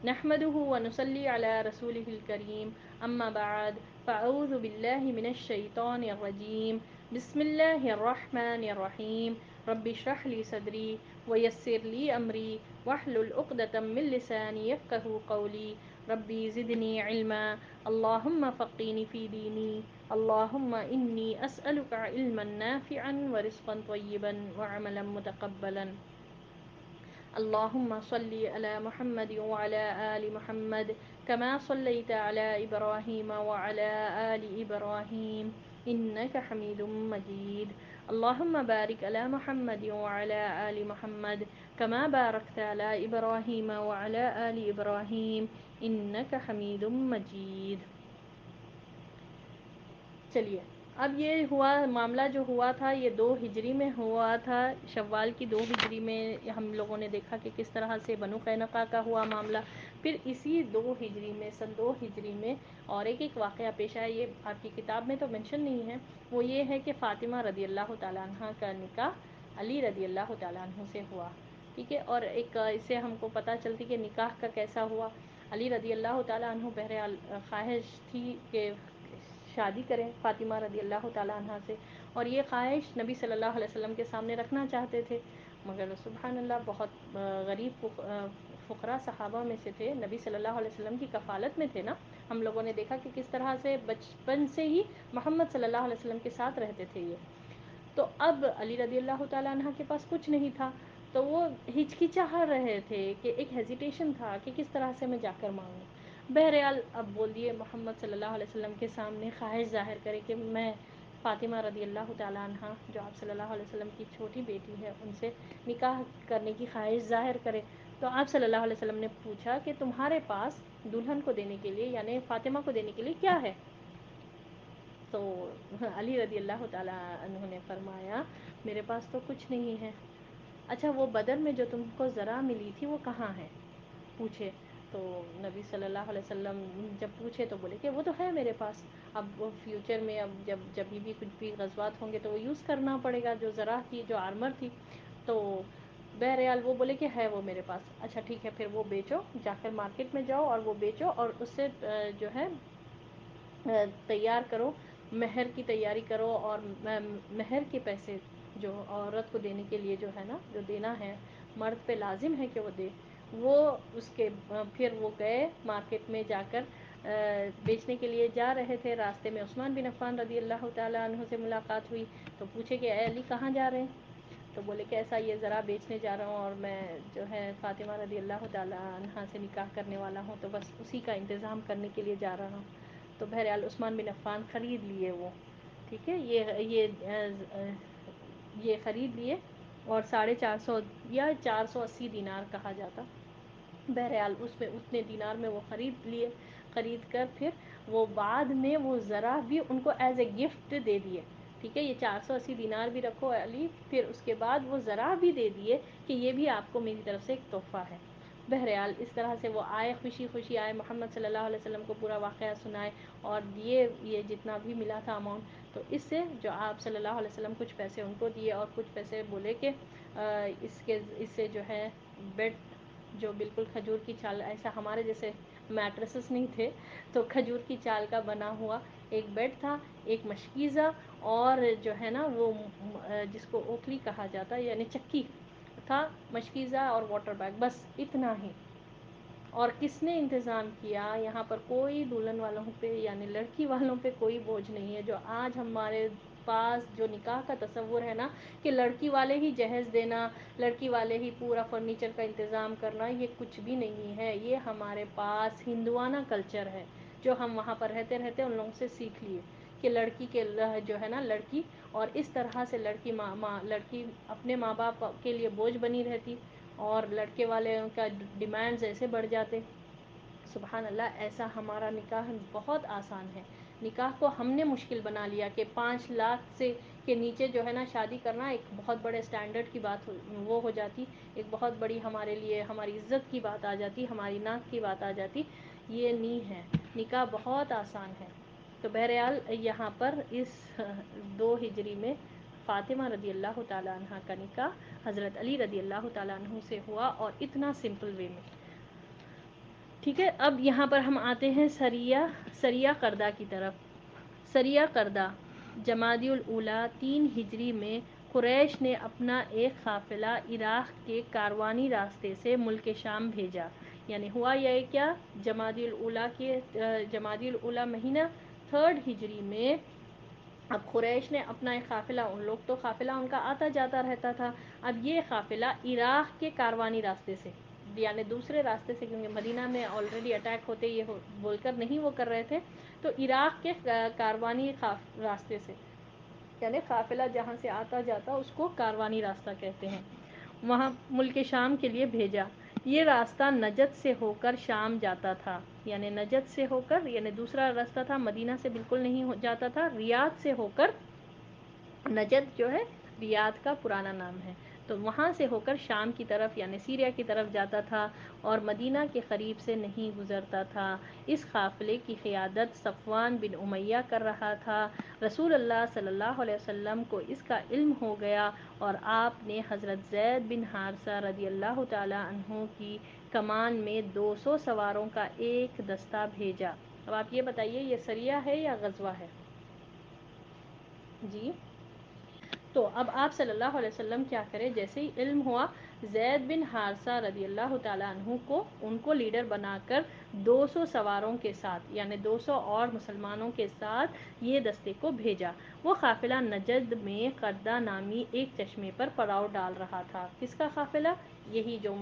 نحمده ونصلي على رسوله الكريم أما بعد فأعوذ بالله من الشيطان الرجيم بسم الله الرحمن الرحيم رب اشرح لي صدري ويسر لي أمري واحلل عقدة من لساني يفقهوا قولي ربي زدني علما اللهم فقهني في ديني اللهم إني أسألك علما نافعا ورزقا طيبا وعملا متقبلا اللهم صل على محمد وعلى آل محمد كما صليت على إبراهيم وعلى آل إبراهيم إنك حميد مجيد اللهم بارك على محمد وعلى آل محمد كما باركت على إبراهيم وعلى آل إبراهيم إنك حميد مجيد. چلیے اب یہ ہوا معاملہ جو ہوا تھا یہ 2 ہجری میں ہوا تھا، شوال کی 2 ہجری میں ہم لوگوں نے دیکھا کہ کس طرح سے بنو قینقاع کا ہوا معاملہ. پھر اسی 2 ہجری میں سن 2 ہجری میں اور ایک واقعہ پیش آیا، یہ آپ کی کتاب میں تو مینشن نہیں ہے، وہ یہ ہے کہ فاطمہ رضی اللہ تعالیٰ عنہ کا نکاح علی رضی اللہ تعالیٰ عنہ سے ہوا. ٹھیک ہے، اور ایک اس سے ہم کو پتہ چلتی کہ نکاح کا کیسا ہوا. علی رضی اللہ تعالیٰ عنہ بہرحال خواہش تھی کہ شادی کریں فاطمہ رضی اللہ تعالیٰ عنہ سے، اور یہ خواہش نبی صلی اللہ علیہ وسلم کے سامنے رکھنا چاہتے تھے، مگر سبحان اللہ بہت غریب فقراء صحابہ میں سے تھے، نبی صلی اللہ علیہ وسلم کی کفالت میں تھے نا. ہم لوگوں نے دیکھا کہ کس طرح سے بچپن سے ہی محمد صلی اللہ علیہ وسلم کے ساتھ رہتے تھے یہ. تو اب علی رضی اللہ تعالیٰ عنہ کے پاس کچھ نہیں تھا، تو وہ ہچکچا رہے تھے کہ ایک ہیزیٹیشن تھا کہ کس طرح سے میں جا کر مانگوں. بہرحال اب بول دیے محمد صلی اللہ علیہ وسلم کے سامنے، خواہش ظاہر کرے کہ میں فاطمہ رضی اللہ تعالیٰ عنہ جو آپ صلی اللہ علیہ وسلم کی چھوٹی بیٹی ہے ان سے نکاح کرنے کی خواہش ظاہر کرے. تو آپ صلی اللہ علیہ وسلم نے پوچھا کہ تمہارے پاس دلہن کو دینے کے لیے یعنی فاطمہ کو دینے کے لیے کیا ہے؟ تو علی رضی اللہ تعالیٰ عنہ نے فرمایا میرے پاس تو کچھ نہیں ہے. اچھا وہ بدر میں جو تم کو ذرا ملی تھی وہ کہاں ہے؟ پوچھے. تو نبی صلی اللہ علیہ وسلم جب پوچھے تو بولے کہ وہ تو ہے میرے پاس، اب فیوچر میں اب جب بھی کچھ بھی غزوات ہوں گے تو وہ یوز کرنا پڑے گا، جو ذرا تھی جو آرمر تھی. تو بہرحال وہ بولے کہ ہے وہ میرے پاس. اچھا ٹھیک ہے، پھر وہ بیچو، جا کر مارکیٹ میں جاؤ اور وہ بیچو اور اس سے جو ہے تیار کرو، مہر کی تیاری کرو، اور مہر کے پیسے جو عورت کو دینے کے لیے جو ہے نا جو دینا ہے مرد پہ لازم ہے کہ وہ دے، وہ اس کے پھر وہ گئے مارکیٹ میں جا کر بیچنے کے لیے جا رہے تھے. راستے میں عثمان بن عفان رضی اللہ تعالیٰ عنہ سے ملاقات ہوئی تو پوچھے کہ اے علی کہاں جا رہے ہیں؟ تو بولے کہ ایسا یہ ذرا بیچنے جا رہا ہوں اور میں جو ہے فاطمہ رضی اللہ تعالیٰ عنہ سے نکاح کرنے والا ہوں، تو بس اسی کا انتظام کرنے کے لیے جا رہا ہوں. تو بہرحال عثمان بن عفان خرید لیے وہ. ٹھیک ہے، یہ خرید لیے اور 450 یا 480 دینار کہا جاتا. بہرحال اس میں اتنے دینار میں وہ خرید لیے، خرید کر پھر وہ بعد میں وہ ذرا بھی ان کو ایز اے گفٹ دے دیے. ٹھیک ہے، یہ 480 دینار بھی رکھو علی، پھر اس کے بعد وہ ذرا بھی دے دیے کہ یہ بھی آپ کو میری طرف سے ایک تحفہ ہے. بہرحال اس طرح سے وہ آئے، خوشی خوشی آئے، محمد صلی اللہ علیہ وسلم کو پورا واقعہ سنائے اور یہ جتنا بھی ملا تھا اماؤنٹ، تو اس سے جو آپ صلی اللہ علیہ وسلم کچھ پیسے ان کو دیے اور کچھ پیسے بولے کہ اس سے جو ہے بیڈ جو بالکل کھجور کی چھال، ایسا ہمارے جیسے میٹریسز نہیں تھے تو کھجور کی چھال کا بنا ہوا ایک بیڈ تھا، ایک مشکیزہ، اور جو ہے نا وہ جس کو اوکھلی کہا جاتا ہے یعنی چکی تھا، مشکیزہ اور واٹر بیگ، بس اتنا ہی. اور کس نے انتظام کیا؟ یہاں پر کوئی دلہن والوں پہ یعنی لڑکی والوں پہ کوئی بوجھ نہیں ہے. جو آج ہمارے پاس جو نکاح کا تصور ہے نا کہ لڑکی والے ہی جہیز دینا، لڑکی والے ہی پورا فرنیچر کا انتظام کرنا، یہ کچھ بھی نہیں ہے. یہ ہمارے پاس ہندوانہ کلچر ہے جو ہم وہاں پر رہتے رہتے ان لوگوں سے سیکھ لیے کہ لڑکی کے جو ہے نا لڑکی، اور اس طرح سے لڑکی اپنے ماں باپ کے لیے بوجھ بنی رہتی اور لڑکے والے کا ڈیمانڈز ایسے بڑھ جاتے. سبحان اللہ، ایسا ہمارا نکاح بہت آسان ہے. نکاح کو ہم نے مشکل بنا لیا کہ 5 لاکھ سے کے نیچے جو ہے نا شادی کرنا ایک بہت بڑے سٹینڈرڈ کی بات وہ ہو جاتی، ایک بہت بڑی ہمارے لیے ہماری عزت کی بات آ جاتی، ہماری ناک کی بات آ جاتی. یہ نہیں ہے، نکاح بہت آسان ہے. تو بہرحال یہاں پر اس 2 ہجری میں فاطمہ رضی اللہ تعالیٰ عنہ کا نکاح حضرت علی رضی اللہ تعالیٰ عنہ سے ہوا، اور اتنا سمپل وے میں. ٹھیک ہے، اب یہاں پر ہم آتے ہیں سریہ کردہ کی طرف۔ سریہ کردہ جمادی الاولیٰ 3 ہجری میں قریش نے اپنا ایک قافلہ عراق کے کاروانی راستے سے ملک شام بھیجا۔ یعنی ہوا یہ کیا، جمادی الاولیٰ مہینہ 3 ہجری میں اب قریش نے اپنا ایک قافلہ، ان لوگ تو قافلہ ان کا آتا جاتا رہتا تھا، اب یہ قافلہ عراق کے کاروانی راستے سے، یعنی دوسرے راستے سے، کیونکہ مدینہ میں آلریڈی اٹیک ہوتے یہ بول کر نہیں وہ کر رہے تھے، تو عراق کے کاروانی راستے سے، یعنی قافلہ جہاں سے آتا جاتا اس کو کاروانی راستہ کہتے ہیں، وہاں ملک شام کے لیے بھیجا۔ یہ راستہ نجد سے ہو کر شام جاتا تھا، یعنی نجد سے ہو کر، یعنی دوسرا راستہ تھا، مدینہ سے بالکل نہیں جاتا تھا، ریاض سے ہو کر، نجد جو ہے ریاض کا پرانا نام ہے، تو وہاں سے ہو کر شام کی طرف یعنی سیریا کی طرف جاتا تھا اور مدینہ کے قریب سے نہیں گزرتا تھا۔ اس قافلے کی قیادت صفوان بن امیہ کر رہا تھا۔ رسول اللہ صلی اللہ علیہ وسلم کو اس کا علم ہو گیا اور آپ نے حضرت زید بن حارثہ رضی اللہ تعالی عنہ کی کمان میں 200 سواروں کا ایک دستہ بھیجا۔ اب آپ یہ بتائیے، یہ سریہ ہے یا غزوہ ہے؟ جی، تو اب آپ صلی اللہ علیہ وسلم کیا کرے، جیسے ہی علم ہوا زید بن حارثہ رضی اللہ تعالیٰ عنہ کو، ان کو لیڈر بنا کر 200 سواروں کے ساتھ، یعنی 200 اور مسلمانوں کے ساتھ یہ دستے کو بھیجا۔ وہ قافلہ نجد میں قردہ نامی ایک چشمے پر پڑاؤ ڈال رہا تھا۔ کس کا قافلہ؟ یہی جو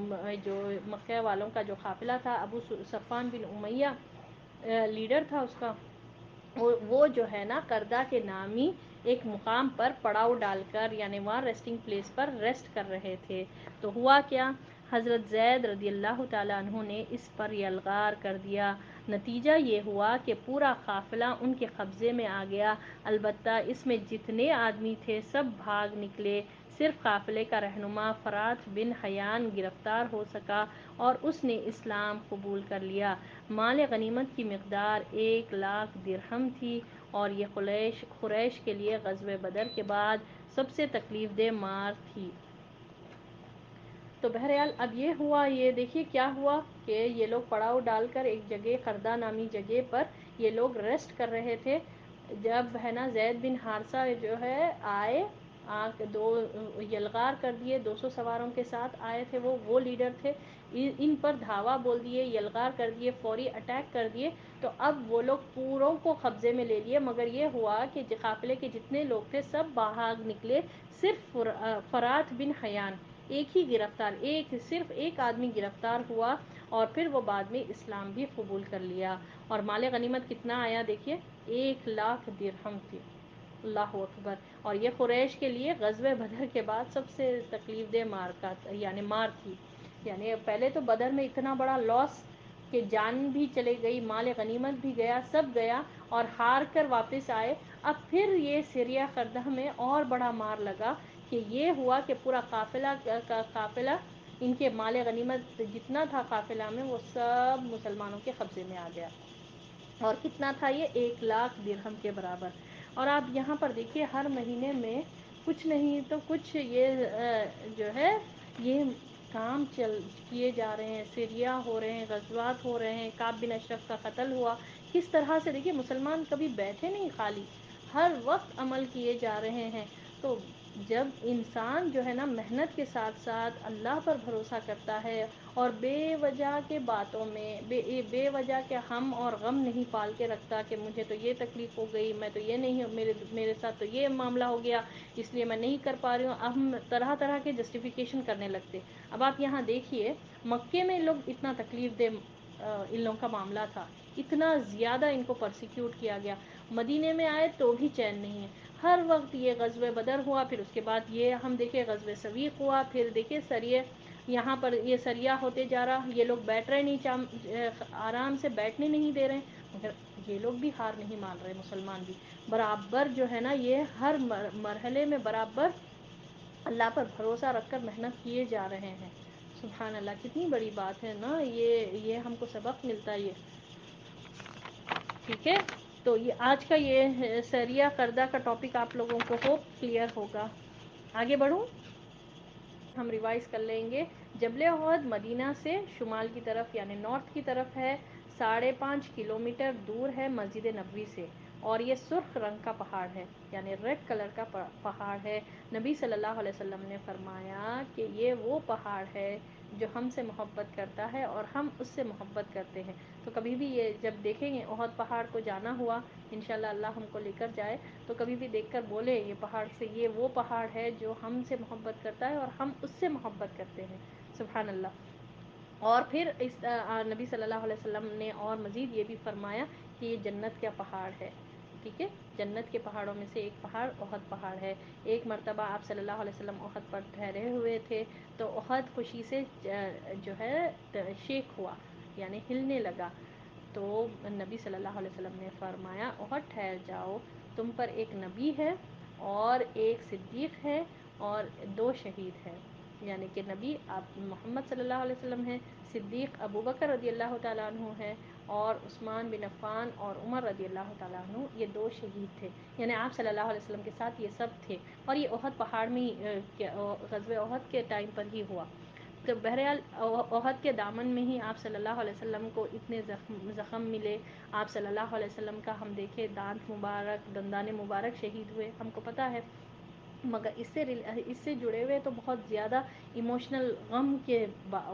مکہ والوں کا جو قافلہ تھا، ابو صفوان بن امیہ لیڈر تھا اس کا، وہ جو ہے نا قردہ کے نامی ایک مقام پر پڑاؤ ڈال کر، یعنی وہاں ریسٹنگ پلیس پر ریسٹ کر رہے تھے، تو ہوا کیا، حضرت زید رضی اللہ تعالیٰ عنہ نے اس پر یلغار کر دیا۔ نتیجہ یہ ہوا کہ پورا قافلہ ان کے قبضے میں آ گیا، البتہ اس میں جتنے آدمی تھے سب بھاگ نکلے، صرف قافلے کا رہنما فرات بن حیان گرفتار ہو سکا اور اس نے اسلام قبول کر لیا۔ مال غنیمت کی مقدار 1,00,000 درہم تھی اور یہ قریش کے لیے غزوہ بدر کے بعد سب سے تکلیف دہ مار تھی۔ تو بہرحال اب یہ ہوا، یہ دیکھیے کیا ہوا کہ یہ لوگ پڑاؤ ڈال کر ایک جگہ قردہ نامی جگہ پر یہ لوگ ریسٹ کر رہے تھے، جب ہے نا زید بن حارثہ جو ہے آئے، یلغار کر دیے، 200 سواروں کے ساتھ آئے تھے، وہ لیڈر تھے، ان پر دھاوا بول دیے، یلغار کر دیے، فوری اٹیک کر دیے، تو اب وہ لوگ پوروں کو قبضے میں لے لیے، مگر یہ ہوا کہ قافلے کے جتنے لوگ تھے سب بھاگ نکلے، صرف فرات بن حیان ایک ہی گرفتار، صرف ایک آدمی گرفتار ہوا اور پھر وہ بعد میں اسلام بھی قبول کر لیا، اور مال غنیمت کتنا آیا دیکھیے، 1,00,000 درہم تھی۔ اللہ اکبر، اور یہ قریش کے لیے غزوہ بدر کے بعد سب سے تکلیف دہ مار تھی، یعنی پہلے تو بدر میں اتنا بڑا لاس کہ جان بھی چلے گئی، مال غنیمت بھی گیا، سب گیا اور ہار کر واپس آئے، اب پھر یہ سریہ کردہ میں اور بڑا مار لگا کہ یہ ہوا کہ پورا قافلہ ان کے مال غنیمت جتنا تھا قافلہ میں وہ سب مسلمانوں کے قبضے میں آ گیا، اور کتنا تھا یہ، 1,00,000 درہم کے برابر۔ اور آپ یہاں پر دیکھیے ہر مہینے میں کچھ نہیں تو کچھ یہ جو ہے یہ کام کیے جا رہے ہیں، سیریا ہو رہے ہیں، غزوات ہو رہے ہیں، کعب بن اشرف کا قتل ہوا، کس طرح سے دیکھیے مسلمان کبھی بیٹھے نہیں خالی، ہر وقت عمل کیے جا رہے ہیں۔ تو جب انسان جو ہے نا محنت کے ساتھ ساتھ اللہ پر بھروسہ کرتا ہے اور بے وجہ کے باتوں میں بے وجہ کے ہم اور غم نہیں پال کے رکھتا کہ مجھے تو یہ تکلیف ہو گئی، میں تو یہ نہیں، میرے ساتھ تو یہ معاملہ ہو گیا اس لیے میں نہیں کر پا رہی ہوں، اب ہم طرح طرح کے جسٹیفیکیشن کرنے لگتے۔ اب آپ یہاں دیکھیے مکے میں لوگ اتنا تکلیف دہ ان لوگوں کا معاملہ تھا، اتنا زیادہ ان کو پرسیکیوٹ کیا گیا، مدینے میں آئے تو بھی چین نہیں ہے، ہر وقت یہ غزوہ بدر ہوا، پھر اس کے بعد یہ ہم دیکھیں غزوہ سویق ہوا، پھر دیکھیں سریہ، یہاں پر یہ سریہ ہوتے جا رہا، یہ لوگ بیٹھ رہے نہیں، آرام سے بیٹھنے نہیں دے رہے، مگر یہ لوگ بھی ہار نہیں مان رہے، مسلمان بھی برابر جو ہے نا یہ ہر مرحلے میں برابر اللہ پر بھروسہ رکھ کر محنت کیے جا رہے ہیں۔ سبحان اللہ، کتنی بڑی بات ہے نا، یہ ہم کو سبق ملتا ہے یہ، ٹھیک ہے۔ تو یہ آج کا یہ سریہ کردہ کا ٹاپک آپ لوگوں کو ہوپ کلیئر ہوگا۔ آگے بڑھوں؟ ہم ریوائز کر لیں گے. جبل احد مدینہ سے شمال کی طرف یعنی نارتھ کی طرف ہے، 5.5 کلومیٹر دور ہے مسجد نبوی سے، اور یہ سرخ رنگ کا پہاڑ ہے یعنی ریڈ کلر کا پہاڑ ہے. نبی صلی اللہ علیہ وسلم نے فرمایا کہ یہ وہ پہاڑ ہے جو ہم سے محبت کرتا ہے اور ہم اس سے محبت کرتے ہیں. تو کبھی بھی یہ جب دیکھیں گے احد پہاڑ کو جانا ہوا، انشاءاللہ اللہ ہم کو لے کر جائے، تو کبھی بھی دیکھ کر بولے یہ پہاڑ سے یہ وہ پہاڑ ہے جو ہم سے محبت کرتا ہے اور ہم اس سے محبت کرتے ہیں. سبحان اللہ. اور پھر اس نبی صلی اللہ علیہ وسلم نے اور مزید یہ بھی فرمایا کہ یہ جنت کا پہاڑ ہے. ٹھیک ہے، جنت کے پہاڑوں میں سے ایک پہاڑ احد پہاڑ ہے. ایک مرتبہ آپ صلی اللہ علیہ وسلم احد پر ٹھہرے ہوئے تھے تو احد خوشی سے جو ہے شیک ہوا یعنی ہلنے لگا. تو نبی صلی اللہ علیہ وسلم نے فرمایا احد ٹھہر جاؤ، تم پر ایک نبی ہے اور ایک صدیق ہے اور 2 شہید ہیں. یعنی کہ نبی آپ محمد صلی اللہ علیہ وسلم ہیں، صدیق ابوبکر رضی اللہ تعالیٰ عنہ ہیں، اور عثمان بن عفان اور عمر رضی اللہ تعالیٰ عنہ یہ 2 شہید تھے. یعنی آپ صلی اللہ علیہ وسلم کے ساتھ یہ سب تھے، اور یہ احد پہاڑ میں غزوہ احد کے ٹائم پر ہی ہوا. تو بہرحال احد کے دامن میں ہی آپ صلی اللہ علیہ وسلم کو اتنے زخم ملے. آپ صلی اللہ علیہ وسلم کا ہم دیکھے دانت مبارک، دندان مبارک شہید ہوئے، ہم کو پتہ ہے. مگر اس سے جڑے ہوئے تو بہت زیادہ ایموشنل غم کے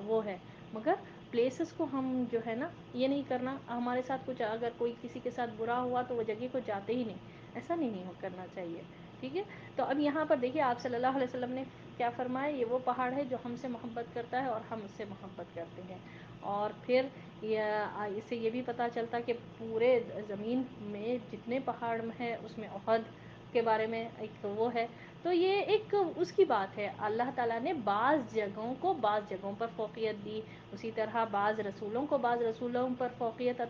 وہ ہے. مگر پلیسز کو ہم جو ہے نا یہ نہیں کرنا. ہمارے ساتھ کچھ اگر کوئی کسی کے ساتھ برا ہوا تو وہ جگہ کو جاتے ہی نہیں، ایسا نہیں کرنا چاہیے. ٹھیک ہے. تو اب یہاں پر دیکھیے آپ صلی اللہ علیہ وسلم نے کیا فرمایا، یہ وہ پہاڑ ہے جو ہم سے محبت کرتا ہے اور ہم اس سے محبت کرتے ہیں. اور پھر اس سے یہ بھی پتہ چلتا کہ پورے زمین میں جتنے پہاڑ ہیں اس میں احد کے بارے میں ایک وہ ہے. تو یہ ایک اس کی بات ہے، اللہ تعالیٰ نے بعض جگہوں کو بعض جگہوں پر فوقیت دی. اسی طرح بعض رسولوں کو بعض رسولوں پر فوقیت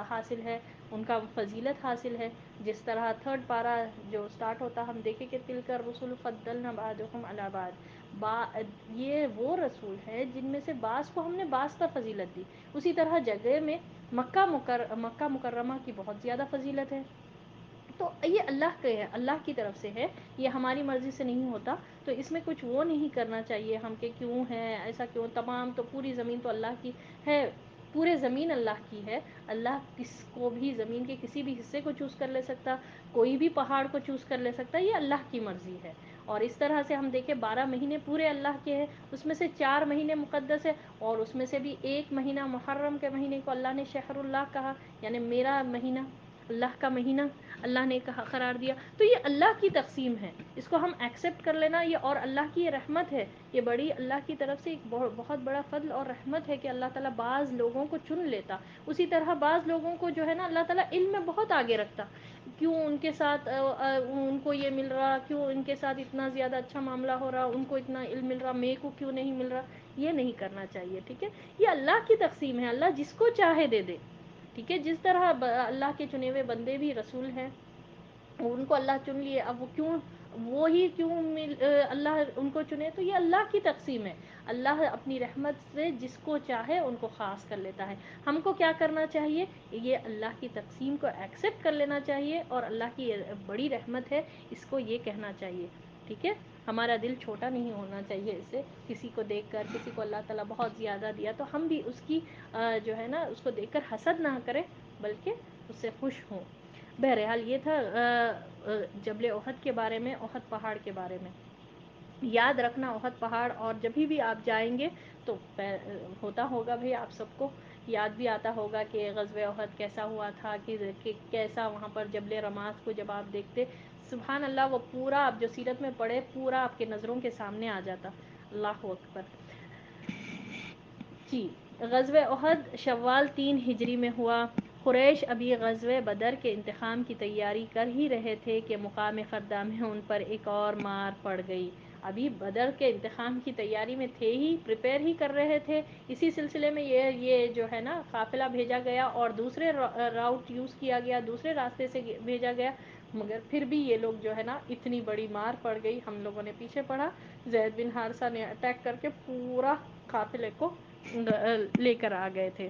حاصل ہے، ان کا فضیلت حاصل ہے. جس طرح 3rd پارہ جو سٹارٹ ہوتا ہم دیکھیں کہ تلک الرسل فضلنا بعضهم علی بعض، یہ وہ رسول ہے جن میں سے بعض کو ہم نے بعض پر فضیلت دی. اسی طرح جگہ میں مکہ مکرمہ کی بہت زیادہ فضیلت ہے. تو یہ اللہ کے ہے، اللہ کی طرف سے ہے، یہ ہماری مرضی سے نہیں ہوتا. تو اس میں کچھ وہ نہیں کرنا چاہیے ہم کہ کیوں ہے ایسا، کیوں. تمام تو پوری زمین تو اللہ کی ہے، پورے زمین اللہ کی ہے. اللہ کس کو بھی زمین کے کسی بھی حصے کو چوز کر لے سکتا، کوئی بھی پہاڑ کو چوز کر لے سکتا، یہ اللہ کی مرضی ہے. اور اس طرح سے ہم دیکھیں 12 مہینے پورے اللہ کے ہیں، اس میں سے 4 مہینے مقدس ہے، اور اس میں سے بھی ایک مہینہ محرم کے مہینے کو اللہ نے شہر اللہ کہا، یعنی میرا مہینہ، اللہ کا مہینہ اللہ نے کہا قرار دیا. تو یہ اللہ کی تقسیم ہے، اس کو ہم ایکسیپٹ کر لینا. یہ اور اللہ کی یہ رحمت ہے، یہ بڑی اللہ کی طرف سے ایک بہت بڑا فضل اور رحمت ہے کہ اللہ تعالیٰ بعض لوگوں کو چن لیتا. اسی طرح بعض لوگوں کو جو ہے نا اللہ تعالیٰ علم میں بہت آگے رکھتا. کیوں ان کے ساتھ ان کو یہ مل رہا، کیوں ان کے ساتھ اتنا زیادہ اچھا معاملہ ہو رہا، ان کو اتنا علم مل رہا، میرے کو کیوں نہیں مل رہا. یہ نہیں کرنا چاہیے. ٹھیک ہے، یہ اللہ کی تقسیم ہے، اللہ جس کو چاہے دے دے. ٹھیک ہے. جس طرح اللہ کے چنے ہوئے بندے بھی رسول ہیں، ان کو اللہ چن لیے، اب وہ کیوں وہی کیوں اللہ ان کو چنے، تو یہ اللہ کی تقسیم ہے. اللہ اپنی رحمت سے جس کو چاہے ان کو خاص کر لیتا ہے. ہم کو کیا کرنا چاہیے، یہ اللہ کی تقسیم کو ایکسیپٹ کر لینا چاہیے، اور اللہ کی بڑی رحمت ہے اس کو یہ کہنا چاہیے. ٹھیک ہے. ہمارا دل چھوٹا نہیں ہونا چاہیے اس سے. کسی کو دیکھ کر، کسی کو اللہ تعالیٰ بہت زیادہ دیا تو ہم بھی اس کی جو ہے نا اس کو دیکھ کر حسد نہ کریں بلکہ اس سے خوش ہوں. بہرحال یہ تھا جبل احد کے بارے میں، احد پہاڑ کے بارے میں. یاد رکھنا احد پہاڑ، اور جب بھی آپ جائیں گے تو ہوتا ہوگا بھئی آپ سب کو یاد بھی آتا ہوگا کہ غزوہ احد کیسا ہوا تھا، کہ کیسا وہاں پر جبل رماد کو جب آپ دیکھتے، سبحان اللہ، وہ پورا آپ جو سیرت میں پڑھے پورا آپ کے نظروں کے سامنے آ جاتا. اللہ اکبر. جی. غزوہ احد شوال 3 ہجری میں ہوا. قریش ابھی غزوہ بدر کے انتخام کی تیاری کر ہی رہے تھے کہ مقام خردہ میں ان پر ایک اور مار پڑ گئی. ابھی بدر کے انتخام کی تیاری میں تھے ہی، پریپیئر ہی کر رہے تھے. اسی سلسلے میں یہ جو ہے نا قافلہ بھیجا گیا اور دوسرے راؤٹ یوز کیا گیا، دوسرے راستے سے بھیجا گیا. مگر پھر بھی یہ لوگ جو ہے نا اتنی بڑی مار پڑ گئی. ہم لوگوں نے پیچھے پڑھا، زید بن حارثہ نے اٹیک کر کے پورا قافلے کو لے کر آ گئے تھے.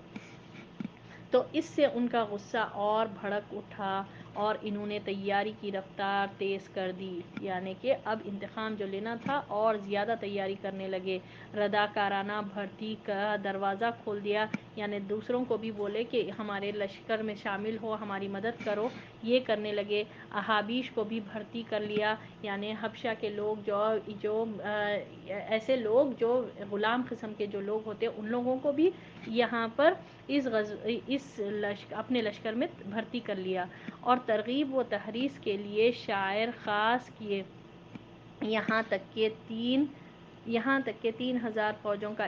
تو اس سے ان کا غصہ اور بھڑک اٹھا، اور انہوں نے تیاری کی رفتار تیز کر دی، یعنی کہ اب انتقام جو لینا تھا اور زیادہ تیاری کرنے لگے۔ رداکارانہ بھرتی کا دروازہ کھول دیا، یعنی دوسروں کو بھی بولے کہ ہمارے لشکر میں شامل ہو، ہماری مدد کرو، یہ کرنے لگے۔ احابیش کو بھی بھرتی کر لیا، یعنی حبشہ کے لوگ جو ایسے لوگ جو غلام قسم کے جو لوگ ہوتے ان لوگوں کو بھی یہاں پر اپنے لشکر میں بھرتی کر لیا، اور ترغیب و تحریض کے لیے شاعر خاص کیے، یہاں تک کہ 3000 فوجوں کا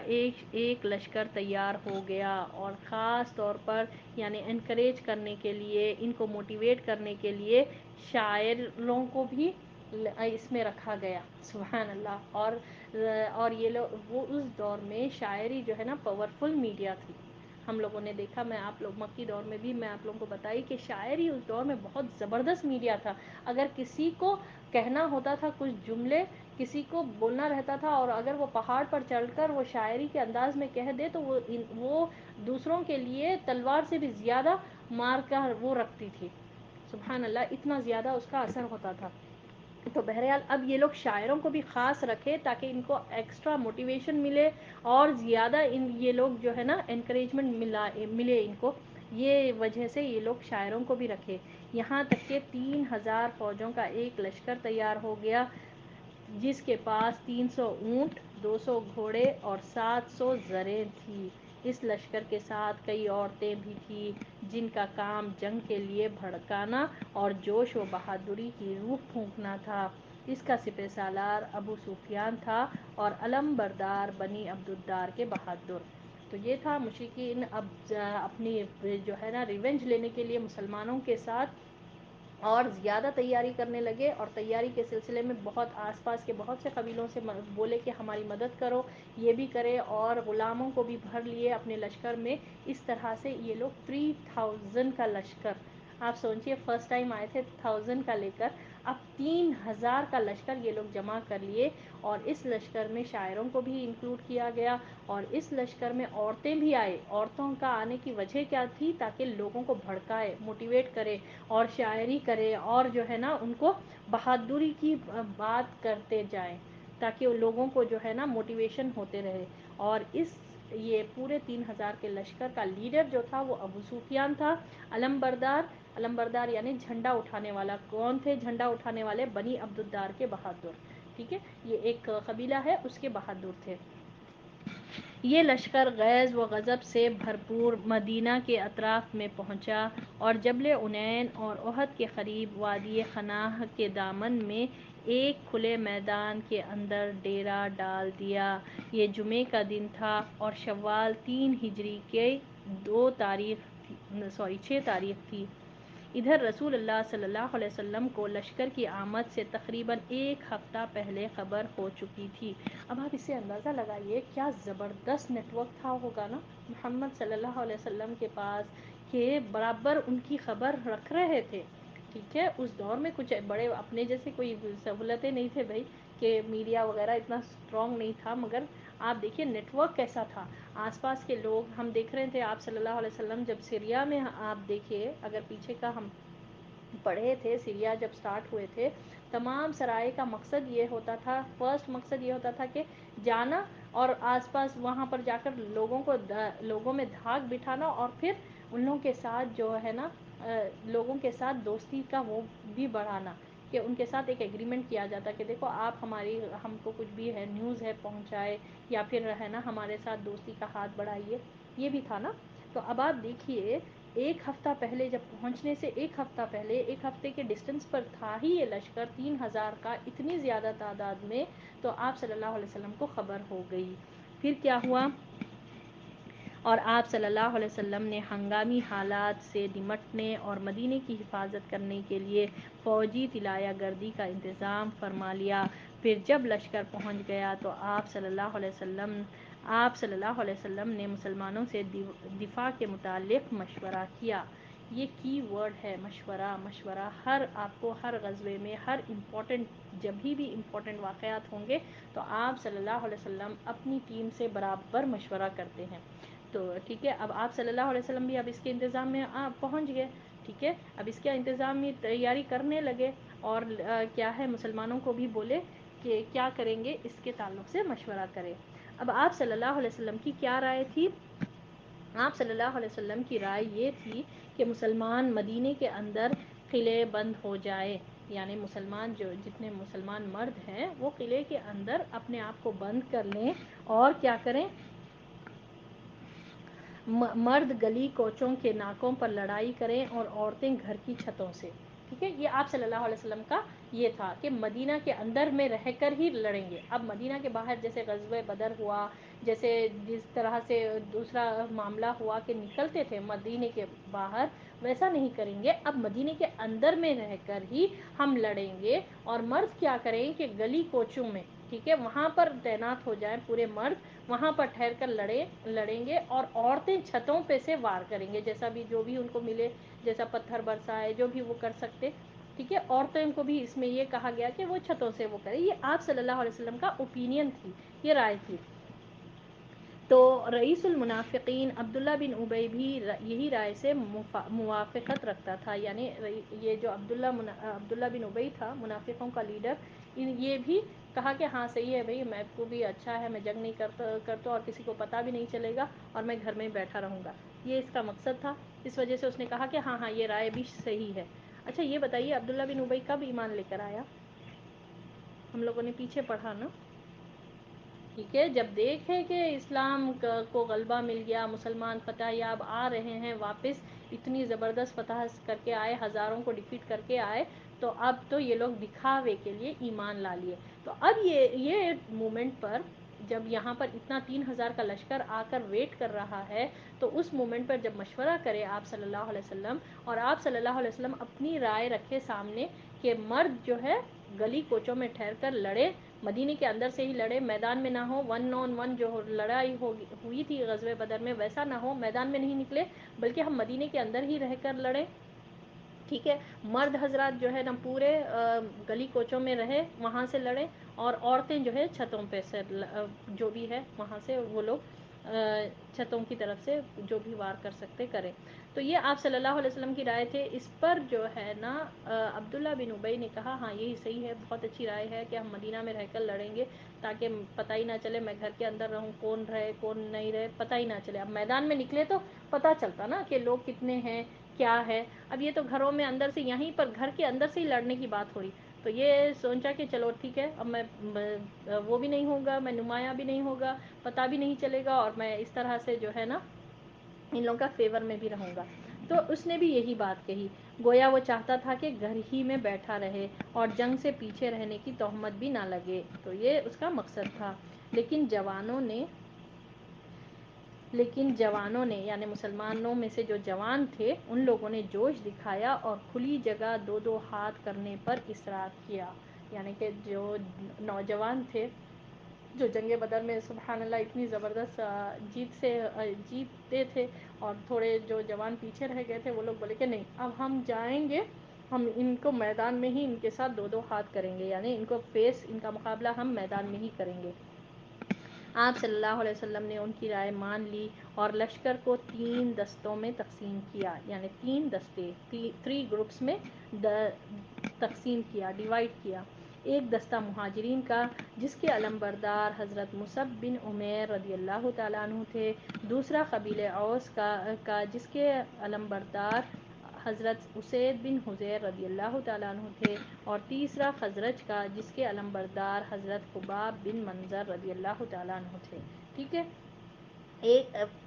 ایک لشکر تیار ہو گیا، اور خاص طور پر یعنی انکریج کرنے کے لیے، ان کو موٹیویٹ کرنے کے لیے شاعروں کو بھی اس میں رکھا گیا۔ سبحان اللہ۔ اور یہ لوگ وہ اس دور میں شاعری جو ہے نا پاورفل میڈیا تھی۔ ہم لوگوں نے دیکھا، میں آپ لوگ مکی دور میں بھی میں آپ لوگوں کو بتائی کہ شاعری اس دور میں بہت زبردست میڈیا تھا۔ اگر کسی کو کہنا ہوتا تھا کچھ جملے، کسی کو بولنا رہتا تھا، اور اگر وہ پہاڑ پر چڑھ کر وہ شاعری کے انداز میں کہہ دے تو وہ دوسروں کے لیے تلوار سے بھی زیادہ مار کر وہ رکھتی تھی۔ سبحان اللہ، اتنا زیادہ اس کا اثر ہوتا تھا۔ تو بہرحال اب یہ لوگ شاعروں کو بھی خاص رکھے تاکہ ان کو ایکسٹرا موٹیویشن ملے، اور زیادہ یہ لوگ جو ہے نا انکریجمنٹ ملے ان کو، یہ وجہ سے یہ لوگ شاعروں کو بھی رکھے۔ یہاں تک کہ 3000 فوجوں کا ایک لشکر تیار ہو گیا، جس کے پاس 300 اونٹ، 200 گھوڑے اور 700 زریں تھی۔ اس لشکر کے ساتھ کئی عورتیں بھی تھیں جن کا کام جنگ کے لیے بھڑکانا اور جوش و بہادری کی روح پھونکنا تھا۔ اس کا سپہ سالار ابو سفیان تھا اور علم بردار بنی عبدالدار کے بہادر۔ تو یہ تھا مشرکین اب اپنی جو ہے نا ریونج لینے کے لیے مسلمانوں کے ساتھ اور زیادہ تیاری کرنے لگے، اور تیاری کے سلسلے میں بہت آس پاس کے بہت سے قبیلوں سے بولے کہ ہماری مدد کرو، یہ بھی کرے، اور غلاموں کو بھی بھر لیے اپنے لشکر میں۔ اس طرح سے یہ لوگ 3000 کا لشکر، آپ سوچئے فرسٹ ٹائم آئے تھے 1000 کا لے کر، اب 3000 کا لشکر یہ لوگ جمع کر لیے، اور اس لشکر میں شاعروں کو بھی انکلوڈ کیا گیا، اور اس لشکر میں عورتیں بھی آئے۔ عورتوں کا آنے کی وجہ کیا تھی؟ تاکہ لوگوں کو بھڑکائے، موٹیویٹ کرے اور شاعری کرے، اور جو ہے نا ان کو بہادری کی بات کرتے جائیں تاکہ لوگوں کو جو ہے نا موٹیویشن ہوتے رہے۔ اور یہ پورے 3000 کے لشکر کا لیڈر جو تھا وہ ابو سفیان تھا۔ علم بردار یعنی جھنڈا اٹھانے والا۔ کون تھے جھنڈا اٹھانے والے؟ بنی عبدالدار کے بہادر، ٹھیک ہے، یہ ایک قبیلہ ہے، اس کے بہادر تھے۔ یہ لشکر غیظ و غضب سے بھرپور مدینہ کے اطراف میں پہنچا، اور جبل عنین اور احد کے قریب وادی خناہ کے دامن میں ایک کھلے میدان کے اندر ڈیرا ڈال دیا۔ یہ جمعے کا دن تھا، اور شوال 3 ہجری کے 6 تاریخ تھی۔ ادھر رسول اللہ صلی اللہ علیہ وسلم کو لشکر کی آمد سے تقریباً 1 ہفتہ پہلے خبر ہو چکی تھی۔ اب آپ اسے اندازہ لگائیے کیا زبردست نیٹ ورک تھا ہوگا نا محمد صلی اللہ علیہ وسلم کے پاس، کہ برابر ان کی خبر رکھ رہے تھے، ٹھیک ہے۔ اس دور میں کچھ بڑے اپنے جیسے کوئی سہولتیں نہیں تھے بھائی، کہ میڈیا وغیرہ اتنا اسٹرانگ نہیں تھا، مگر آپ دیکھیے نیٹ ورک کیسا تھا۔ آس پاس کے لوگ، ہم دیکھ رہے تھے آپ صلی اللہ علیہ وسلم جب سیریا میں، آپ دیکھیے اگر پیچھے کا ہم پڑھے تھے، سیریا جب سٹارٹ ہوئے تھے، تمام سرائے کا مقصد یہ ہوتا تھا، فرسٹ مقصد یہ ہوتا تھا کہ جانا اور آس پاس وہاں پر جا کر لوگوں میں دھاک بٹھانا، اور پھر ان لوگوں کے ساتھ جو ہے نا لوگوں کے ساتھ دوستی کا وہ بھی بڑھانا، کہ ان کے ساتھ ایک ایگریمنٹ کیا جاتا کہ دیکھو آپ ہم کو کچھ بھی ہے نیوز ہے پہنچائے، یا پھر ہے نا ہمارے ساتھ دوستی کا ہاتھ بڑھائیے، یہ بھی تھا نا۔ تو اب آپ دیکھیے 1 ہفتہ پہلے، جب پہنچنے سے 1 ہفتہ پہلے، 1 ہفتے کے ڈسٹنس پر تھا ہی یہ لشکر 3000 کا، اتنی زیادہ تعداد میں، تو آپ صلی اللہ علیہ وسلم کو خبر ہو گئی۔ پھر کیا ہوا؟ اور آپ صلی اللہ علیہ وسلم نے ہنگامی حالات سے نمٹنے اور مدینے کی حفاظت کرنے کے لیے فوجی طلایہ گردی کا انتظام فرما لیا۔ پھر جب لشکر پہنچ گیا تو آپ صلی اللہ علیہ وسلم نے مسلمانوں سے دفاع کے متعلق مشورہ کیا۔ یہ کی ورڈ ہے، مشورہ۔ مشورہ آپ کو ہر غزوے میں، ہر جب بھی امپورٹنٹ واقعات ہوں گے تو آپ صلی اللہ علیہ وسلم اپنی ٹیم سے برابر مشورہ کرتے ہیں۔ تو ٹھیک ہے، اب آپ صلی اللہ علیہ وسلم بھی اب اس کے انتظام میں پہنچ گئے، ٹھیک ہے، اب اس کا انتظامی تیاری کرنے لگے، اور کیا ہے مسلمانوں کو بھی بولے کہ کیا کریں گے اس کے تعلق سے مشورہ کریں۔ اب آپ صلی اللہ علیہ وسلم کی کیا رائے تھی؟ آپ صلی اللہ علیہ وسلم کی رائے یہ تھی کہ مسلمان مدینے کے اندر قلعے بند ہو جائے، یعنی مسلمان جتنے مسلمان مرد ہیں وہ قلعے کے اندر اپنے آپ کو بند کر لیں، اور کیا کریں، مرد گلی کوچوں کے ناکوں پر لڑائی کریں اور عورتیں گھر کی چھتوں سے۔ ٹھیک ہے، یہ آپ صلی اللہ علیہ وسلم کا یہ تھا کہ مدینہ کے اندر میں رہ کر ہی لڑیں گے۔ اب مدینہ کے باہر جیسے غزوہ بدر ہوا، جیسے جس طرح سے دوسرا معاملہ ہوا کہ نکلتے تھے مدینے کے باہر، ویسا نہیں کریں گے۔ اب مدینے کے اندر میں رہ کر ہی ہم لڑیں گے، اور مرد کیا کریں کہ گلی کوچوں میں، ٹھیک ہے، وہاں پر تعینات ہو جائیں پورے مرد، وہاں پر ٹھہر کر لڑیں گے، اور عورتیں چھتوں پہ سے وار کریں گے، جیسا بھی جو بھی ان کو ملے، جیسا پتھر برسائے جو بھی وہ کر سکتے۔ ٹھیک ہے، عورتوں کو بھی اس میں یہ کہا گیا کہ وہ چھتوں سے وہ کرے۔ یہ آپ صلی اللہ علیہ وسلم کا اوپینین تھی، یہ رائے تھی۔ تو رئیس المنافقین عبداللہ بن ابی بھی یہی رائے سے موافقت رکھتا تھا، یعنی یہ جو عبداللہ بن ابی تھا منافقوں کا لیڈر، یہ بھی کہا کہ ہاں صحیح ہے بھائی، میں کو بھی اچھا ہے، میں جنگ نہیں کرتا اور کسی کو پتہ بھی نہیں چلے گا، اور میں گھر میں ہی بیٹھا رہوں گا، یہ اس کا مقصد تھا۔ اس وجہ سے اس نے کہا کہ ہاں ہاں یہ رائے بھی صحیح ہے۔ اچھا یہ بتائیے عبداللہ بن ابی کب ایمان لے کر آیا؟ ہم لوگوں نے پیچھے پڑھا نا، ٹھیک ہے، جب دیکھے کہ اسلام کو غلبہ مل گیا، مسلمان فتح یاب آ رہے ہیں واپس، اتنی زبردست فتح کر کے آئے، ہزاروں کو ڈیفیٹ کر کے آئے، تو اب تو یہ لوگ دکھاوے کے لیے ایمان لا لیے۔ تو اب یہ مومنٹ پر جب یہاں پر اتنا 3000 کا لشکر آ کر ویٹ کر رہا ہے، تو اس مومنٹ پر جب مشورہ کرے آپ صلی اللہ علیہ وسلم، اور آپ صلی اللہ علیہ وسلم اپنی رائے رکھے سامنے کہ مرد جو ہے گلی کوچوں میں ٹھہر کر لڑے، مدینے کے اندر سے ہی لڑے، میدان میں نہ ہو، 1 on 1 جو لڑائی ہوئی تھی غزوہ بدر میں ویسا نہ ہو، میدان میں نہیں نکلے بلکہ ہم مدینے کے اندر ہی رہ کر لڑیں۔ ٹھیک ہے، مرد حضرات جو ہے نا پورے گلی کوچوں میں رہے، وہاں سے لڑیں، اور عورتیں جو ہے چھتوں پہ سے جو بھی ہے وہاں سے وہ لوگ چھتوں کی طرف سے جو بھی وار کر سکتے کریں۔ تو یہ آپ صلی اللہ علیہ وسلم کی رائے تھے۔ اس پر جو ہے نا عبداللہ بن ابی نے کہا ہاں یہی صحیح ہے، بہت اچھی رائے ہے کہ ہم مدینہ میں رہ کر لڑیں گے، تاکہ پتہ ہی نہ چلے، میں گھر کے اندر رہوں، کون رہے کون نہیں رہے پتہ ہی نہ چلے۔ اب میدان میں نکلے تو پتہ چلتا نا کہ لوگ کتنے ہیں کیا ہے۔ اب یہ تو گھروں میں اندر سے، یہیں پر گھر کے اندر سے ہی لڑنے کی بات ہو رہی، تو یہ سوچا کہ چلو ٹھیک ہے، اب میں وہ بھی نہیں ہوگا، میں نمایاں بھی نہیں ہوگا، پتہ بھی نہیں چلے گا، اور میں اس طرح سے جو ہے نا ان لوگوں کا فیور میں بھی رہوں گا۔ تو اس نے بھی یہی بات کہی، گویا وہ چاہتا تھا کہ گھر ہی میں بیٹھا رہے اور جنگ سے پیچھے رہنے کی تہمت بھی نہ لگے، تو یہ اس کا مقصد تھا۔ لیکن جوانوں نے یعنی مسلمانوں میں سے جو جوان تھے ان لوگوں نے جوش دکھایا اور کھلی جگہ 2 ہاتھ کرنے پر اصرار کیا، یعنی کہ جو نوجوان تھے جو جنگ بدر میں سبحان اللہ اتنی زبردست جیتتے تھے، اور تھوڑے جو جوان پیچھے رہ گئے تھے وہ لوگ بولے کہ نہیں اب ہم جائیں گے، ہم ان کو میدان میں ہی ان کے ساتھ 2 ہاتھ کریں گے، یعنی ان کو ان کا مقابلہ ہم میدان میں ہی کریں گے۔ آپ صلی اللہ علیہ وسلم نے ان کی رائے مان لی اور لشکر کو 3 دستوں میں تقسیم کیا، یعنی 3 دستے 3 گروپس میں تقسیم کیا، ڈیوائیڈ کیا۔ ایک دستہ مہاجرین کا جس کے علمبردار حضرت مصعب بن عمیر رضی اللہ تعالیٰ عنہ تھے، دوسرا قبیلہ اوس کا جس کے علمبردار حضرت اسید بن حضیر رضی اللہ تعالیٰ عنہ تھے، اور تیسرا خزرج کا جس کے علمبردار حضرت خباب بن منظر رضی اللہ تعالیٰ عنہ تھے۔ ٹھیک ہے،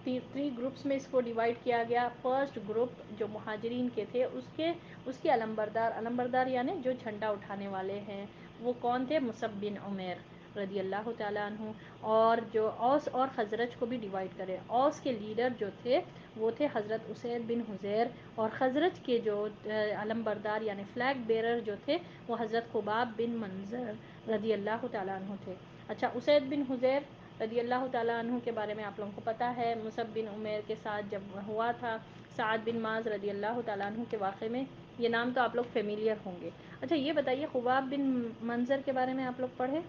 3 گروپس میں اس کو ڈیوائیڈ کیا گیا۔ فرسٹ گروپ جو مہاجرین کے تھے اس کے علمبردار یعنی جو جھنڈا اٹھانے والے ہیں وہ کون تھے؟ مصعب بن عمیر رضی اللہ تعالیٰ عنہ۔ اور جو اوس اور خزرج کو بھی ڈیوائیڈ کرے، اوس کے لیڈر جو تھے وہ تھے حضرت اسید بن حضیر، اور خزرج کے جو علمبردار یعنی فلیگ بیرر جو تھے وہ حضرت خباب بن منظر رضی اللہ تعالیٰ عنہ تھے۔ اچھا، اسید بن حضیر رضی اللہ تعالیٰ عنہ کے بارے میں آپ لوگوں کو پتہ ہے، مصعب بن عمیر کے ساتھ جب ہوا تھا سعد بن معاذ رضی اللہ تعالیٰ عنہ کے واقعے میں، یہ نام تو آپ لوگ فیملیئر ہوں گے۔ اچھا یہ بتائیے خباب بن منظر کے بارے میں آپ لوگ پڑھے؟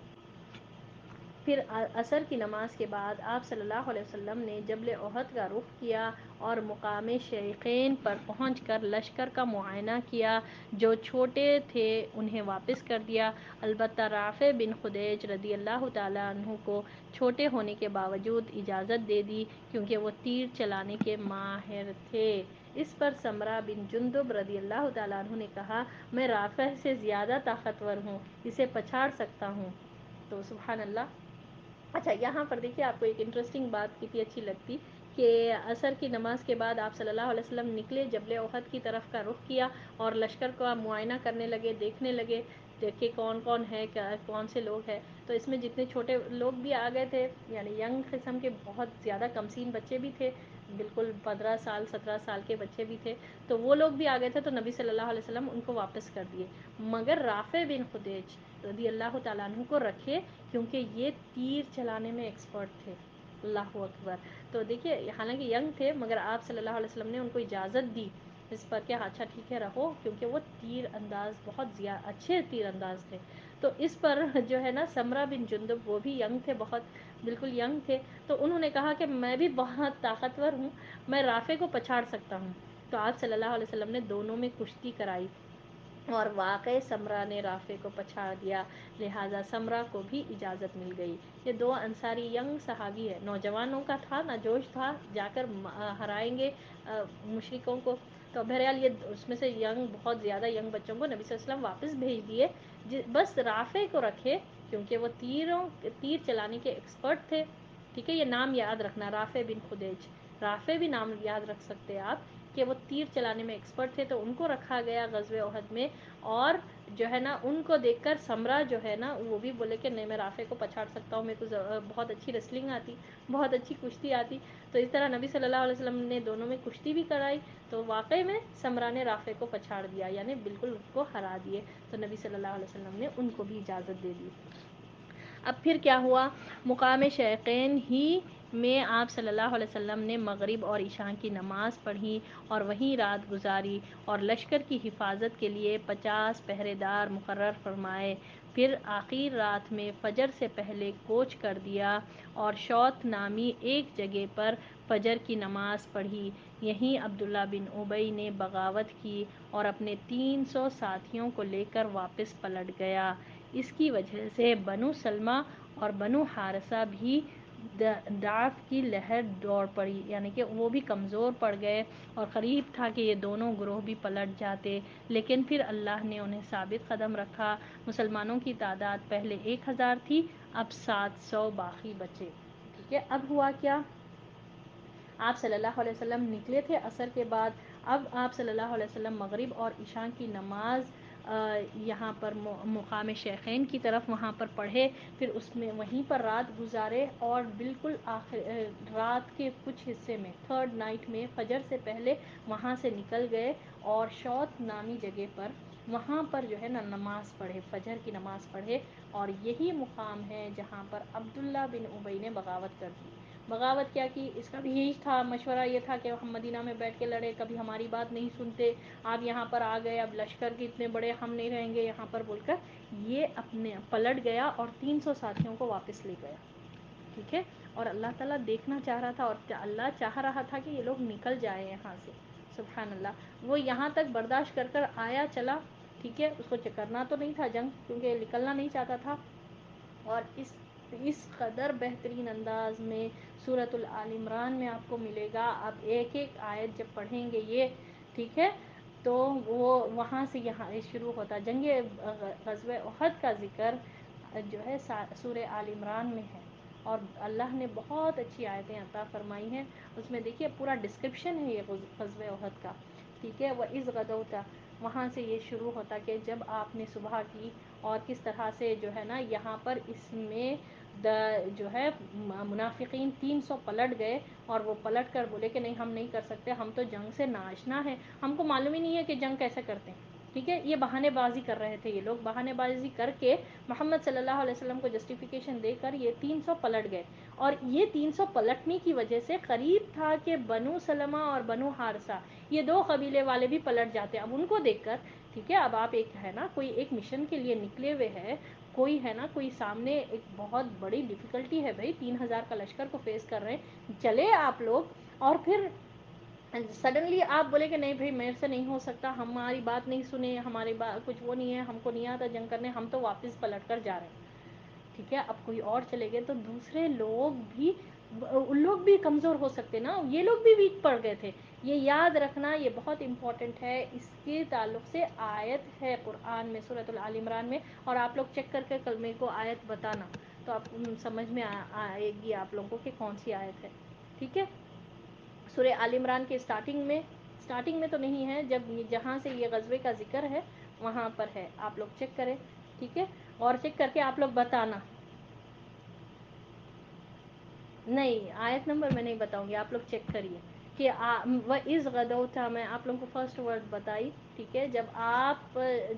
پھر عصر کی نماز کے بعد آپ صلی اللہ علیہ وسلم نے جبل احد کا رخ کیا اور مقام شیخین پر پہنچ کر لشکر کا معائنہ کیا. جو چھوٹے تھے انہیں واپس کر دیا. البتہ رافع بن خدیج رضی اللہ تعالیٰ عنہ کو چھوٹے ہونے کے باوجود اجازت دے دی کیونکہ وہ تیر چلانے کے ماہر تھے. اس پر سمرہ بن جندب رضی اللہ تعالیٰ عنہ نے کہا میں رافع سے زیادہ طاقتور ہوں, اسے پچھاڑ سکتا ہوں. تو سبحان اللہ. اچھا یہاں پر دیکھیے آپ کو ایک انٹرسٹنگ بات کتنی اچھی لگتی کہ عصر کی نماز کے بعد آپ صلی اللہ علیہ وسلم نکلے, جبل احد کی طرف کا رخ کیا اور لشکر کا معائنہ کرنے لگے, دیکھنے لگے کہ کون کون ہے, کون سے لوگ ہیں. تو اس میں جتنے چھوٹے لوگ بھی آ گئے تھے, یعنی ینگ قسم کے بہت زیادہ کمسین بچے بھی تھے, بالکل 15 سال 17 سال کے بچے بھی تھے, تو وہ لوگ بھی آ گئے تھے. تو نبی صلی اللہ علیہ وسلم ان کو واپس کر دیے, مگر رافع بن خدیج رضی اللہ تعالیٰ عنہ کو رکھے کیونکہ یہ تیر چلانے میں ایکسپرٹ تھے. اللہ اکبر. تو دیکھیے حالانکہ ینگ تھے مگر آپ صلی اللہ علیہ وسلم نے ان کو اجازت دی اس پر کہ اچھا ٹھیک ہے رہو, کیونکہ وہ تیر انداز بہت زیادہ اچھے تیر انداز تھے. تو اس پر جو ہے نا سمرہ بن جندب وہ بھی ینگ تھے, بہت بالکل ینگ تھے, تو انہوں نے کہا کہ میں بھی بہت طاقتور ہوں, میں رافع کو پچھاڑ سکتا ہوں. تو آپ صلی اللہ علیہ وسلم نے دونوں میں کشتی کرائی اور واقعی سمرہ نے رافع کو پچھاڑ دیا, لہٰذا سمرہ کو بھی اجازت مل گئی. یہ دو انصاری ینگ صحابی ہے, نوجوانوں کا تھا نا جوش تھا جا کر ہرائیں گے مشرکوں کو. تو بہرحال یہ اس میں سے ینگ بہت زیادہ ینگ بچوں کو نبی صلی اللہ علیہ وسلم واپس بھیج دیے, بس رافع کو رکھے کیونکہ وہ تیر چلانے کے ایکسپرٹ تھے. ٹھیک ہے, یہ نام یاد رکھنا رافع بن خدیج, رافع بھی نام یاد رکھ سکتے آپ کہ وہ تیر چلانے میں ایکسپرٹ تھے, تو ان کو رکھا گیا غزوہ احد میں. اور جو ہے نا ان کو دیکھ کر سمرہ جو ہے نا وہ بھی بولے کہ نہیں میں رافع کو پچھاڑ سکتا ہوں, میرے کو بہت اچھی ریسلنگ آتی, بہت اچھی کشتی آتی. تو اس طرح نبی صلی اللہ علیہ وسلم نے دونوں میں کشتی بھی کرائی, تو واقعی میں سمرہ نے رافع کو پچھاڑ دیا, یعنی بالکل اس کو ہرا دیے. تو نبی صلی اللہ علیہ وسلم نے ان کو بھی اجازت دے دی. اب پھر کیا ہوا, مقام شیخین ہی میں آپ صلی اللہ علیہ وسلم نے مغرب اور عشاء کی نماز پڑھی اور وہیں رات گزاری, اور لشکر کی حفاظت کے لیے 50 پہرے دار مقرر فرمائے. پھر آخر رات میں فجر سے پہلے کوچ کر دیا اور شوط نامی ایک جگہ پر فجر کی نماز پڑھی. یہیں عبداللہ بن ابی نے بغاوت کی اور اپنے 300 ساتھیوں کو لے کر واپس پلٹ گیا. اس کی وجہ سے بنو سلمہ اور بنو حارثہ بھی ضعف کی لہر دوڑ پڑی, یعنی کہ وہ بھی کمزور پڑ گئے اور قریب تھا کہ یہ دونوں گروہ بھی پلٹ جاتے, لیکن پھر اللہ نے انہیں ثابت قدم رکھا. مسلمانوں کی تعداد پہلے 1000 تھی, اب 700 باقی بچے. ٹھیک ہے, اب ہوا کیا, آپ صلی اللہ علیہ وسلم نکلے تھے عصر کے بعد, اب آپ صلی اللہ علیہ وسلم مغرب اور عشاء کی نماز یہاں پر مقام شیخین کی طرف وہاں پر پڑھے, پھر اس میں وہیں پر رات گزارے, اور بالکل رات کے کچھ حصے میں تھرڈ نائٹ میں فجر سے پہلے وہاں سے نکل گئے اور شوط نامی جگہ پر وہاں پر جو ہے نا نماز پڑھے, فجر کی نماز پڑھے. اور یہی مقام ہے جہاں پر عبداللہ بن ابی نے بغاوت کر دی. بغاوت کیا کی, اس کا بھی یہی تھا, مشورہ یہ تھا کہ ہم مدینہ میں بیٹھ کے لڑے, کبھی ہماری بات نہیں سنتے, آپ یہاں پر آ گئے, اب لشکر کے اتنے بڑے ہم نہیں رہیں گے یہاں پر, بول کر یہ اپنے پلٹ گیا اور 300 ساتھیوں کو واپس لے گیا. ٹھیک ہے, اور اللہ تعالیٰ دیکھنا چاہ رہا تھا, اور اللہ چاہ رہا تھا کہ یہ لوگ نکل جائیں یہاں سے. سبحان اللہ. وہ یہاں تک برداشت کر کر آیا چلا, ٹھیک ہے, اس کو کرنا تو نہیں تھا جنگ, کیونکہ نکلنا نہیں چاہتا تھا. اور اس قدر بہترین انداز میں سورۃ آل عمران میں آپ کو ملے گا. اب ایک ایک آیت جب پڑھیں گے یہ, ٹھیک ہے, تو وہ وہاں سے یہاں شروع ہوتا. جنگ غزوہ احد کا ذکر جو ہے سورہ آل عمران میں ہے, اور اللہ نے بہت اچھی آیتیں عطا فرمائی ہیں. اس میں دیکھیے پورا ڈسکرپشن ہے یہ غزوہ احد کا. ٹھیک ہے, وَإِذْ غَدَوْتَ, وہاں سے یہ شروع ہوتا کہ جب آپ نے صبح کی, اور کس طرح سے جو ہے نا یہاں پر اس میں جو ہے منافقین 300 پلٹ گئے, اور وہ پلٹ کر بولے کہ نہیں ہم نہیں کر سکتے, ہم تو جنگ سے ناشنا ہے, ہم کو معلوم ہی نہیں ہے کہ جنگ کیسے کرتے ہیں. ٹھیک ہے, یہ بہانے بازی کر رہے تھے, یہ لوگ بہانے بازی کر کے محمد صلی اللہ علیہ وسلم کو جسٹیفیکیشن دے کر یہ 300 پلٹ گئے. اور یہ 300 پلٹنے کی وجہ سے قریب تھا کہ بنو سلمہ اور بنو حارثہ یہ دو قبیلے والے بھی پلٹ جاتے. اب ان کو دیکھ کر, ٹھیک ہے, اب آپ ایک ہے نا کوئی ایک مشن کے لیے نکلے ہوئے ہیں, کوئی ہے نا، کوئی سامنے ایک بہت بڑی ڈیفیکلٹی ہے بھائی، 3000 کا لشکر کو فیس کر رہے ہیں، چلے آپ لوگ اور پھر سڈنلی آپ بولے کہ نہیں بھائی میرے سے نہیں ہو سکتا، ہماری بات نہیں سنے، ہماری بات کچھ وہ نہیں ہے، ہم کو نہیں آتا جنگ کرنے، ہم تو واپس پلٹ کر جا رہے ہیں. ٹھیک ہے، اب کوئی اور چلے گئے تو دوسرے لوگ بھی، ان لوگ بھی کمزور ہو سکتے نا، یہ لوگ بھی ویک پڑ گئے تھے. یہ یاد رکھنا، یہ بہت امپورٹنٹ ہے. اس کے تعلق سے آیت ہے قرآن میں سورۃ آل عمران میں، اور آپ لوگ چیک کر کے کل میرے کو آیت بتانا تو آپ سمجھ میں آئے گی آپ لوگوں کو کہ کون سی آیت ہے. ٹھیک ہے، سورہ آل عمران کے اسٹارٹنگ میں تو نہیں ہے، جب جہاں سے یہ غزوے کا ذکر ہے وہاں پر ہے، آپ لوگ چیک کریں. ٹھیک ہے، اور چیک کر کے آپ لوگ بتانا. نہیں، آیت نمبر میں نہیں بتاؤں گی، آپ لوگ چیک کریے کہ وَإِذْ غَدَوْتَ، میں آپ لوگوں کو فرسٹ ورڈ بتائی. ٹھیک ہے، جب آپ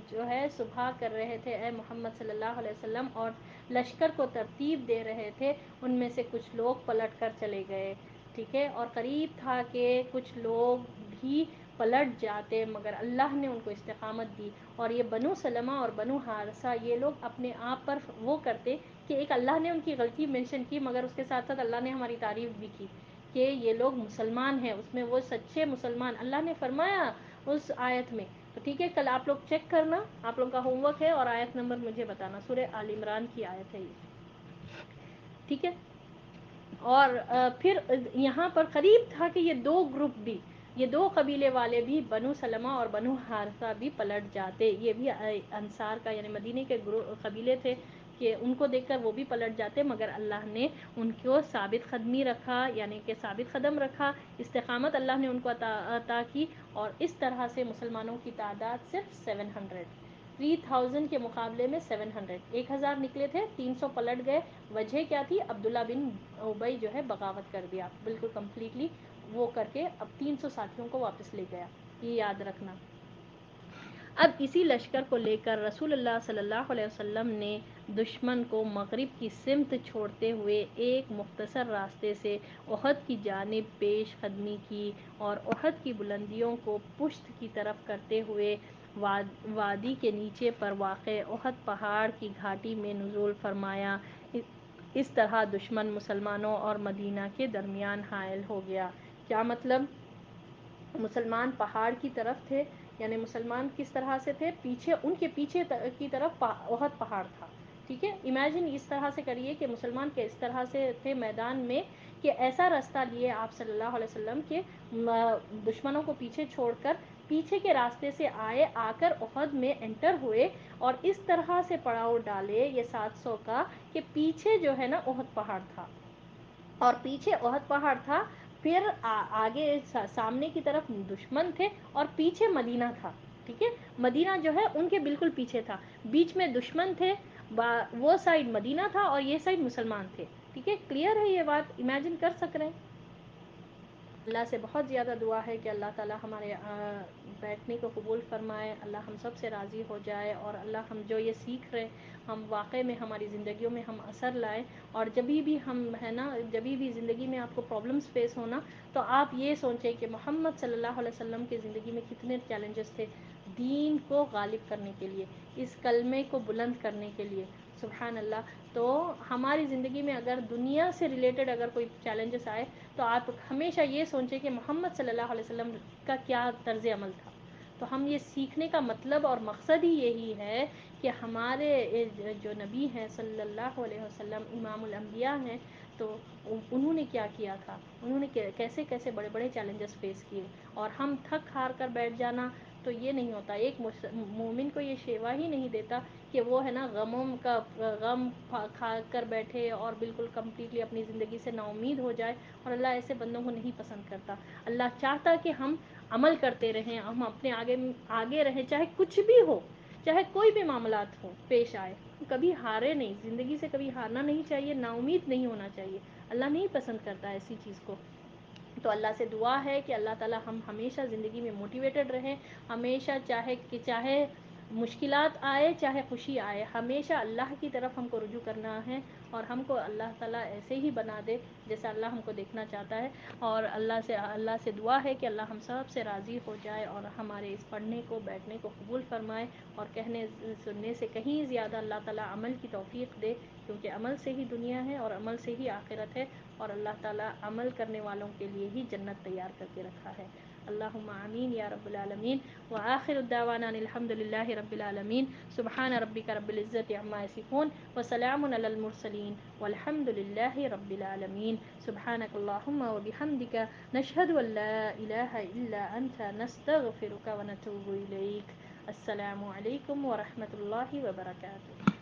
جو ہے صبح کر رہے تھے اے محمد صلی اللہ علیہ وسلم اور لشکر کو ترتیب دے رہے تھے، ان میں سے کچھ لوگ پلٹ کر چلے گئے. ٹھیک ہے، اور قریب تھا کہ کچھ لوگ بھی پلٹ جاتے، مگر اللہ نے ان کو استقامت دی. اور یہ بنو سلمہ اور بنو حارثہ، یہ لوگ اپنے آپ پر وہ کرتے کہ ایک اللہ نے ان کی غلطی مینشن کی، مگر اس کے ساتھ ساتھ اللہ نے ہماری تعریف بھی کی کہ یہ لوگ مسلمان ہیں، اس میں وہ سچے مسلمان، اللہ نے فرمایا اس آیت میں. تو ٹھیک ہے، کل آپ لوگ چیک کرنا، آپ لوگ کا ہوم ورک ہے، اور آیت نمبر مجھے بتانا. سورہ آل عمران کی آیت ہے یہ. ٹھیک ہے، اور پھر یہاں پر قریب تھا کہ یہ دو گروپ بھی، یہ دو قبیلے والے بھی، بنو سلمہ اور بنو حارثہ بھی پلٹ جاتے. یہ بھی انصار کا یعنی مدینے کے قبیلے تھے کہ ان کو دیکھ کر وہ بھی پلٹ جاتے، مگر اللہ نے ان کو ثابت قدمی رکھا، یعنی کہ ثابت قدم رکھا، استقامت اللہ نے ان کو عطا کی. اور اس طرح سے مسلمانوں کی تعداد صرف 700، 3000 کے مقابلے میں 700، 1000 نکلے تھے، 300 پلٹ گئے. وجہ کیا تھی؟ عبداللہ بن ابی جو ہے بغاوت کر دیا بالکل کمپلیٹلی، وہ کر کے اب 300 ساتھیوں کو واپس لے گیا. یہ یاد رکھنا. اب اسی لشکر کو لے کر رسول اللہ صلی اللہ علیہ وسلم نے دشمن کو مغرب کی سمت چھوڑتے ہوئے ایک مختصر راستے سے احد کی جانب پیش قدمی کی، اور احد کی بلندیوں کو پشت کی طرف کرتے ہوئے وادی کے نیچے پر واقع احد پہاڑ کی گھاٹی میں نزول فرمایا. اس طرح دشمن مسلمانوں اور مدینہ کے درمیان حائل ہو گیا. کیا مطلب؟ مسلمان پہاڑ کی طرف تھے، یعنی مسلمان کس طرح سے تھے؟ پیچھے، ان کے پیچھے کی طرف احد پہاڑ تھا. ٹھیک ہے، امیجن اس طرح سے کریے کہ مسلمان کے اس طرح سے تھے میدان میں کہ ایسا راستہ لیے آپ صلی اللہ علیہ وسلم کے دشمنوں کو پیچھے چھوڑ کر پیچھے کے راستے سے آ کر احد میں انٹر ہوئے، اور اس طرح سے پڑاؤ ڈالے یہ 700 کا کہ پیچھے جو ہے نا احد پہاڑ تھا، اور پیچھے احد پہاڑ تھا، پھر آگے سامنے کی طرف دشمن تھے، اور پیچھے مدینہ تھا. ٹھیک ہے، مدینہ جو ہے ان کے بالکل پیچھے تھا، بیچ میں دشمن تھے، وہ سائڈ مدینہ تھا اور یہ سائڈ مسلمان تھے. ٹھیک ہے، کلیئر ہے یہ بات؟ امیجن کر سک رہے ہیں. اللہ سے بہت زیادہ دعا ہے کہ اللہ تعالی ہمارے بیٹھنے کو قبول فرمائے، اللہ ہم سب سے راضی ہو جائے، اور اللہ ہم جو یہ سیکھ رہے ہم واقعی میں ہماری زندگیوں میں ہم اثر لائیں. اور جبھی بھی ہم ہے نا، جبھی بھی زندگی میں آپ کو پرابلمس فیس ہونا تو آپ یہ سوچیں کہ محمد صلی اللہ علیہ وسلم کی زندگی میں کتنے چیلنجز تھے دین کو غالب کرنے کے لیے، اس کلمے کو بلند کرنے کے لیے. سبحان اللہ. تو ہماری زندگی میں اگر دنیا سے ریلیٹڈ اگر کوئی چیلنجز آئے تو آپ ہمیشہ یہ سوچیں کہ محمد صلی اللہ علیہ وسلم کا کیا طرز عمل تھا. تو ہم یہ سیکھنے کا مطلب اور مقصد ہی یہی ہے کہ ہمارے جو نبی ہیں صلی اللہ علیہ وسلم، امام الانبیاء ہیں، تو انہوں نے کیا کیا تھا، انہوں نے کیسے کیسے بڑے بڑے چیلنجز فیس کیے. اور ہم تھک ہار کر بیٹھ جانا تو یہ نہیں ہوتا. ایک مومن کو یہ شیوا ہی نہیں دیتا کہ وہ ہے نا غم کھا کر بیٹھے اور بالکل کمپلیٹلی اپنی زندگی سے نا امید ہو جائے، اور اللہ ایسے بندوں کو نہیں پسند کرتا. اللہ چاہتا کہ ہم عمل کرتے رہیں، ہم اپنے آگے رہیں، چاہے کچھ بھی ہو، چاہے کوئی بھی معاملات ہوں پیش آئے، کبھی ہارے نہیں، زندگی سے کبھی ہارنا نہیں چاہیے، نا امید نہیں ہونا چاہیے. اللہ نہیں پسند کرتا ایسی چیز کو. تو اللہ سے دعا ہے کہ اللہ تعالی ہم ہمیشہ زندگی میں موٹیویٹڈ رہیں، ہمیشہ چاہے مشکلات آئے چاہے خوشی آئے، ہمیشہ اللہ کی طرف ہم کو رجوع کرنا ہے، اور ہم کو اللہ تعالیٰ ایسے ہی بنا دے جیسا اللہ ہم کو دیکھنا چاہتا ہے، اور اللہ سے دعا ہے کہ اللہ ہم سب سے راضی ہو جائے اور ہمارے اس پڑھنے کو بیٹھنے کو قبول فرمائے، اور کہنے سننے سے کہیں زیادہ اللہ تعالیٰ عمل کی توفیق دے، کیونکہ عمل سے ہی دنیا ہے اور عمل سے ہی آخرت ہے، اور اللہ تعالیٰ عمل کرنے والوں کے لیے ہی جنت تیار کر کے رکھا ہے۔ اللہم آمین یا رب العالمین، وآخر الدعوانا الحمد للہ رب العالمین، سبحان ربک رب العزت عما یصفون وسلام علی المرسلین والحمد للہ رب العالمین۔ سبحانک اللہم وبحمدک، نشہد ان لا الہ الا انت، نستغفرک ونتوب الیک۔ السلام علیکم ورحمۃ اللہ وبرکاتہ۔